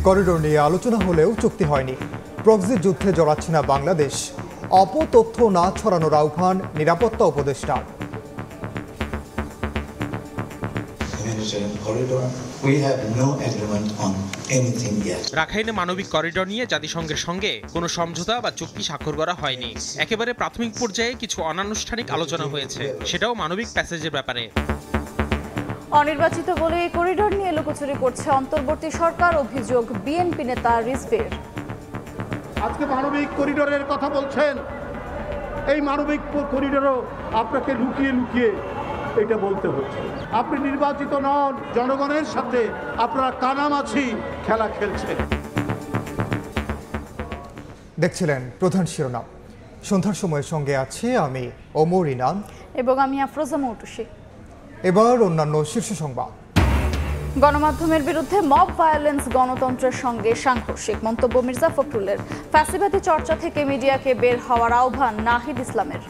Corridor নিয়ে আলোচনা হলেও চুক্তি হয়নি। ব্রেক্সিট যুদ্ধে জড়াচ্ছে না বাংলাদেশ। অপতথ্য না ছড়ানোর আহ্বান নিরাপত্তা উপদেষ্টার। রাখাইনে মানবিক করিডোর নিয়ে জাতিসংঘের সঙ্গে কোনো সমঝোতা বা চুক্তি স্বাক্ষর করা হয়নি। একেবারে প্রাথমিক পর্যায়ে কিছু অনানুষ্ঠানিক আলোচনা হয়েছে, সেটাও মানবিক প্যাসেজের ব্যাপারে। অনির্বাচিত বলে এই করিডোর নিয়ে লুকোচুরি করছে অন্তর্বর্তী সরকার, অভিযোগ বিএনপি নেতা রিজভীর। আজকে মানবিক করিডোরের কথা বলছেন, এই মানবিক করিডোরও আপনাকে লুকিয়ে লুকিয়ে এটা বলতে হচ্ছে। আপনি নির্বাচিত নন, জনগণের সাথে আপনারা কানামাছি খেলা খেলছেন। দেখছিলেন প্রধান শিরোনাম। সন্ধ্যার সময়ের সঙ্গে আছি আমি ওমর ইনাম এবং আমি আফরোজা মৌটুসী। এবার অন্যান্য শীর্ষ সংবাদ। গণমাধ্যমের বিরুদ্ধে মব ভায়োলেন্স গণতন্ত্রের সঙ্গে সাংঘর্ষিক মন্তব্য মির্জা ফখরুলের। ফ্যাসিবাদী চর্চা থেকে মিডিয়াকে বের হওয়ার আহ্বান নাহিদ ইসলামের।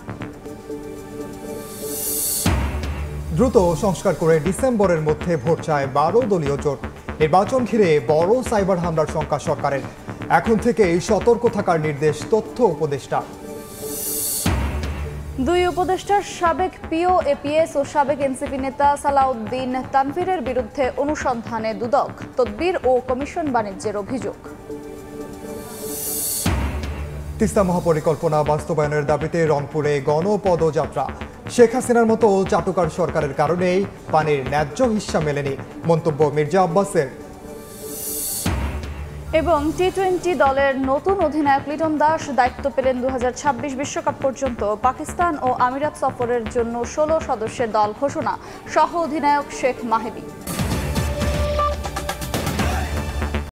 দ্রুত সংস্কার করে ডিসেম্বরের মধ্যে ভোট চায় 12 দলীয় জোট। নির্বাচন ঘিরে বড় সাইবার হামলার শঙ্কা সরকারের। এখন থেকেই সতর্ক থাকার নির্দেশ তথ্য উপদেষ্টা। দুই উপদেষ্টার সাবেক পিও এপিএস ও সাবেক এনসিপি নেতা সালাউদ্দিন তানভীরের বিরুদ্ধে অনুসন্ধানে দুদক, তদবির ও কমিশন বাণিজ্যের অভিযোগ। তিস্তা মহাপরিকল্পনা বাস্তবায়নের দাবিতে রংপুরে গণপদযাত্রা। শেখ হাসিনার মতো চাটুকার সরকারের কারণেই পানির ন্যায্য হিস্যা মেলেনি, মন্তব্য মির্জা আব্বাসের। এবং টি-20 দলের নতুন অধিনায়ক লিটন দাস দায়িত্ব পেলেন 2026 বিশ্বকাপ পর্যন্ত। পাকিস্তান ও আমিরাত সফরের জন্য 16 সদস্যের দল ঘোষণা, সহ অধিনায়ক শেখ মাহেদী।